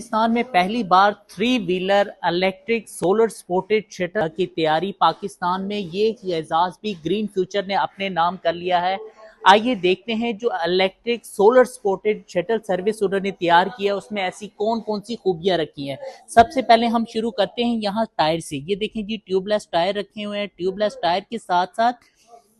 पाकिस्तान में पहली बार 3 wheeler electric solar supported shuttle की तैयारी पाकिस्तान में, ये एजाज भी ग्रीन फ्यूचर ने अपने नाम कर लिया है। आइए देखते हैं जो electric solar supported shuttle service उन्होंने तैयार किया उसमें ऐसी कौन कौन सी खूबियां रखी हैं। सबसे पहले हम शुरू करते हैं यहाँ टायर से। ये देखें जी, ट्यूबलेस टायर रखे हुए हैं। ट्यूबलेस टायर के साथ साथ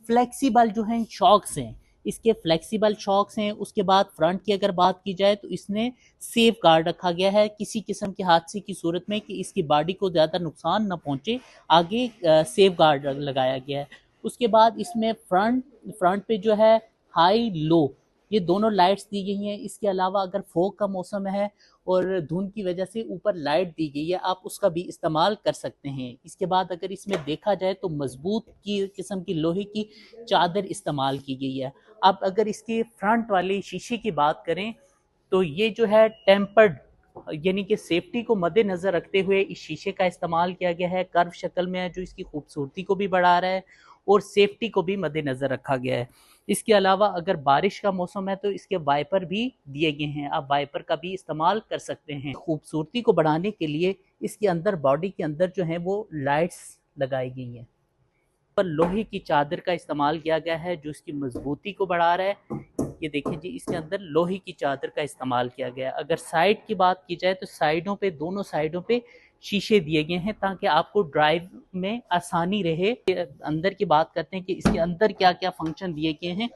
फ्लेक्सिबल जो हैं शॉक्स हैं, इसके फ्लेक्सिबल शॉक्स हैं। उसके बाद फ्रंट की अगर बात की जाए तो इसने सेफ गार्ड रखा गया है किसी किस्म के हादसे की सूरत में कि इसकी बॉडी को ज़्यादा नुकसान ना पहुंचे, आगे सेफ गार्ड लगाया गया है। उसके बाद इसमें फ्रंट पे जो है हाई लो ये दोनों लाइट्स दी गई हैं। इसके अलावा अगर फोग का मौसम है और धुंध की वजह से ऊपर लाइट दी गई है, आप उसका भी इस्तेमाल कर सकते हैं। इसके बाद अगर इसमें देखा जाए तो मजबूत की किस्म की लोहे की चादर इस्तेमाल की गई है। अब अगर इसके फ्रंट वाले शीशे की बात करें तो ये जो है टेम्पर्ड, यानी कि सेफ्टी को मद्देनजर रखते हुए इस शीशे का इस्तेमाल किया गया है। कर्व शक्ल में है जो इसकी खूबसूरती को भी बढ़ा रहा है और सेफ्टी को भी मद्देनजर रखा गया है। इसके अलावा अगर बारिश का मौसम है तो इसके वाइपर भी दिए गए हैं, आप वाइपर का भी इस्तेमाल कर सकते हैं। खूबसूरती को बढ़ाने के लिए इसके अंदर बॉडी के अंदर जो है वो लाइट्स लगाई गई हैं। पर लोहे की चादर का इस्तेमाल किया गया है जो इसकी मजबूती को बढ़ा रहा है। ये देखें जी, इसके अंदर लोहे की चादर का इस्तेमाल किया गया है। अगर साइड की बात की जाए तो साइडों पे, दोनों साइडों पे शीशे दिए गए हैं ताकि आपको ड्राइव में आसानी रहे। अंदर की बात करते हैं कि इसके अंदर क्या क्या फंक्शन दिए गए हैं।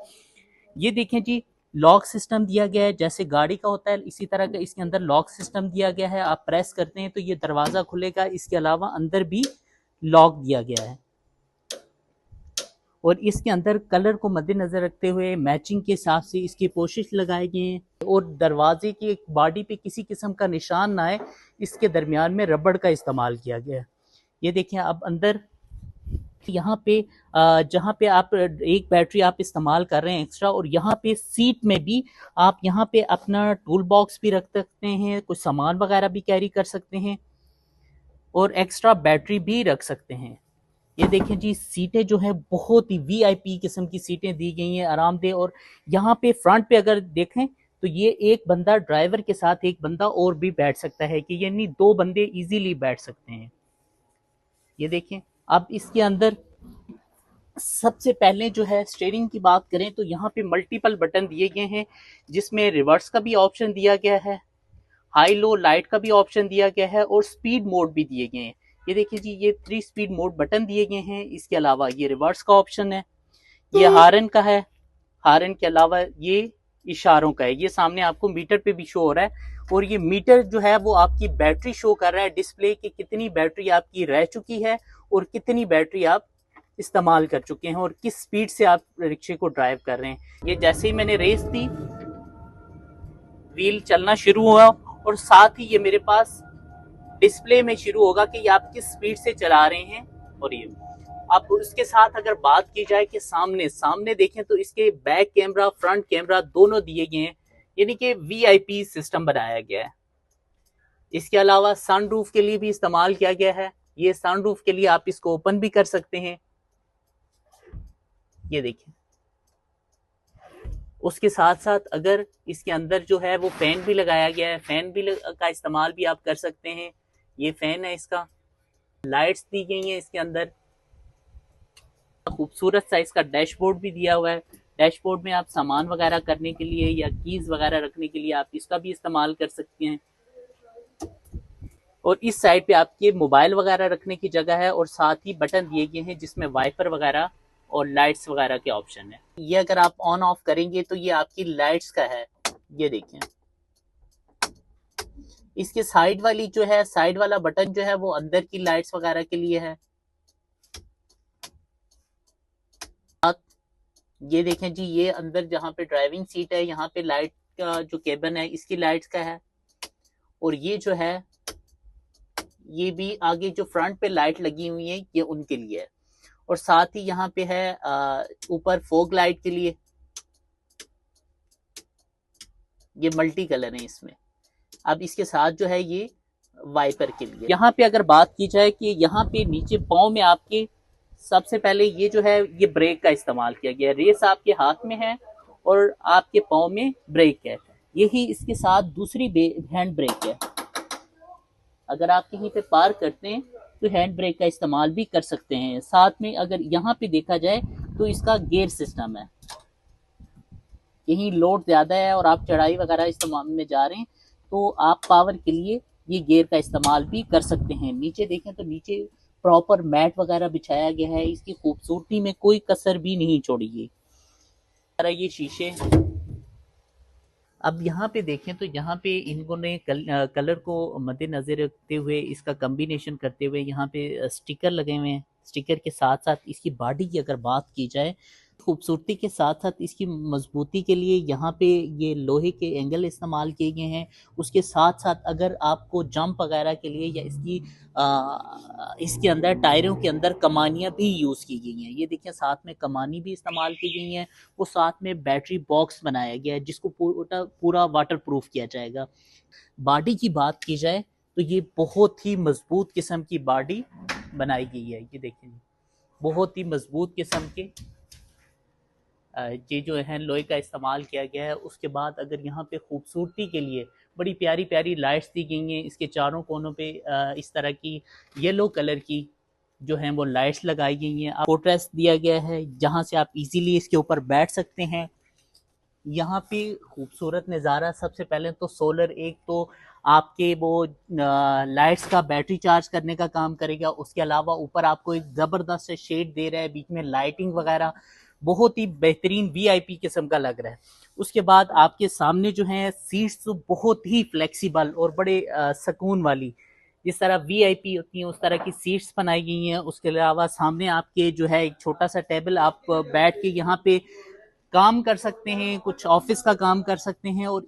ये देखें जी, लॉक सिस्टम दिया गया है, जैसे गाड़ी का होता है इसी तरह का इसके अंदर लॉक सिस्टम दिया गया है। आप प्रेस करते हैं तो ये दरवाज़ा खुलेगा। इसके अलावा अंदर भी लॉक दिया गया है और इसके अंदर कलर को मद्देनजर रखते हुए मैचिंग के हिसाब से इसकी पोशिश लगाए गए हैं और दरवाजे की बॉडी पे किसी किस्म का निशान ना आए, इसके दरमियान में रबड़ का इस्तेमाल किया गया है। ये देखें, अब अंदर यहाँ पे जहाँ पे आप एक बैटरी आप इस्तेमाल कर रहे हैं एक्स्ट्रा, और यहाँ पे सीट में भी आप यहाँ पे अपना टूल बॉक्स भी रख सकते हैं, कुछ सामान वगैरह भी कैरी कर सकते हैं और एक्स्ट्रा बैटरी भी रख सकते हैं। ये देखें जी, सीटें जो है बहुत ही वीआईपी किस्म की सीटें दी गई हैं, आरामदेह। और यहाँ पे फ्रंट पे अगर देखें तो ये एक बंदा ड्राइवर के साथ एक बंदा और भी बैठ सकता है, कि यानी 2 बंदे इजीली बैठ सकते हैं। ये देखें, अब इसके अंदर सबसे पहले जो है स्टीयरिंग की बात करें तो यहाँ पे मल्टीपल बटन दिए गए हैं जिसमें रिवर्स का भी ऑप्शन दिया गया है, हाई लो लाइट का भी ऑप्शन दिया गया है और स्पीड मोड भी दिए गए हैं। ये देखिए जी, ये 3 स्पीड मोड बटन दिए गए हैं। इसके अलावा ये रिवर्स का ऑप्शन है, ये हारन का है, हारन के अलावा ये इशारों का है। ये सामने आपको मीटर पे भी शो हो रहा है और ये मीटर जो है वो आपकी बैटरी शो कर रहा है डिस्प्ले की, कितनी बैटरी आपकी रह चुकी है और कितनी बैटरी आप इस्तेमाल कर चुके हैं और किस स्पीड से आप रिक्शे को ड्राइव कर रहे हैं। ये जैसे ही मैंने रेस दी, व्हील चलना शुरू हुआ और साथ ही ये मेरे पास डिस्प्ले में शुरू होगा कि ये आप किस स्पीड से चला रहे हैं। और ये अब उसके साथ अगर बात की जाए कि सामने देखें तो इसके बैक कैमरा, फ्रंट कैमरा दोनों दिए गए हैं, यानी कि वीआईपी सिस्टम बनाया गया है। इसके अलावा सनरूफ के लिए भी इस्तेमाल किया गया है। ये सनरूफ के लिए आप इसको ओपन भी कर सकते हैं। ये देखिए, उसके साथ साथ अगर इसके अंदर जो है वो फैन भी लगाया गया है, फैन भी का इस्तेमाल भी आप कर सकते हैं। ये फैन है, इसका लाइट्स दी गई हैं। इसके अंदर खूबसूरत सा इसका डैशबोर्ड भी दिया हुआ है। डैशबोर्ड में आप सामान वगैरह करने के लिए या कीज वगैरह रखने के लिए आप इसका भी इस्तेमाल कर सकते हैं। और इस साइड पे आपके मोबाइल वगैरह रखने की जगह है और साथ ही बटन दिए गए हैं जिसमें वाइपर वगैरह और लाइट्स वगैरह के ऑप्शन है। ये अगर आप ऑन ऑफ करेंगे तो ये आपकी लाइट्स का है। ये देखें, इसके साइड वाली जो है, साइड वाला बटन जो है वो अंदर की लाइट्स वगैरह के लिए है। ये देखें जी, ये अंदर जहाँ पे ड्राइविंग सीट है यहाँ पे लाइट का जो केबन है इसकी लाइट्स का है। और ये जो है ये भी आगे जो फ्रंट पे लाइट लगी हुई है ये उनके लिए है। और साथ ही यहाँ पे है ऊपर फोग लाइट के लिए, ये मल्टी कलर है इसमें। अब इसके साथ जो है ये वाइपर के लिए। यहाँ पे अगर बात की जाए कि यहाँ पे नीचे पाँव में आपके सबसे पहले ये जो है ये ब्रेक का इस्तेमाल किया गया है। रेस आपके हाथ में है और आपके पाँव में ब्रेक है, यही इसके साथ दूसरी हैंड ब्रेक है। अगर आप कहीं पे पार्क करते हैं तो हैंड ब्रेक का इस्तेमाल भी कर सकते हैं। साथ में अगर यहाँ पे देखा जाए तो इसका गियर सिस्टम है, कहीं लोड ज़्यादा है और आप चढ़ाई वगैरह इस्तेमाल में जा रहे हैं तो आप पावर के लिए ये गियर का इस्तेमाल भी कर सकते हैं। नीचे देखें तो नीचे प्रॉपर मैट वगैरह बिछाया गया है, इसकी खूबसूरती में कोई कसर भी नहीं छोड़ी है। ये शीशे, अब यहाँ पे देखें तो यहाँ पे इन्होंने कलर को मद्देनजर रखते हुए, इसका कम्बिनेशन करते हुए यहाँ पे स्टिकर लगे हुए हैं। स्टिकर के साथ साथ इसकी बॉडी की अगर बात की जाए, खूबसूरती के साथ साथ इसकी मजबूती के लिए यहाँ पे ये लोहे के एंगल इस्तेमाल किए गए हैं। उसके साथ साथ अगर आपको जंप वगैरह के लिए या इसके अंदर टायरों के अंदर कमानियाँ भी यूज़ की गई हैं। ये देखिए साथ में कमानी भी इस्तेमाल की गई हैं। वो साथ में बैटरी बॉक्स बनाया गया है जिसको पूरा वाटर प्रूफ किया जाएगा। बॉडी की बात की जाए तो ये बहुत ही मजबूत किस्म की बॉडी बनाई गई है। ये देखिए बहुत ही मजबूत किस्म के ये जो है लोहे का इस्तेमाल किया गया है। उसके बाद अगर यहाँ पे खूबसूरती के लिए बड़ी प्यारी प्यारी लाइट्स दी गई हैं। इसके चारों कोनों पे इस तरह की येलो कलर की जो है वो लाइट्स लगाई गई हैं। फुटरेस्ट दिया गया है जहाँ से आप इजीली इसके ऊपर बैठ सकते हैं। यहाँ पे खूबसूरत नज़ारा, सबसे पहले तो सोलर एक तो आपके वो लाइट्स का बैटरी चार्ज करने का काम करेगा। उसके अलावा ऊपर आपको एक ज़बरदस्त शेड दे रहा है, बीच में लाइटिंग वगैरह बहुत ही बेहतरीन वीआईपी किस्म का लग रहा है। उसके बाद आपके सामने जो है सीट्स तो बहुत ही फ्लेक्सिबल और बड़े सुकून वाली, जिस तरह वीआईपी होती है उस तरह की सीट्स बनाई गई हैं। उसके अलावा सामने आपके जो है एक छोटा सा टेबल, आप बैठ के यहाँ पे काम कर सकते हैं, कुछ ऑफिस का काम कर सकते हैं। और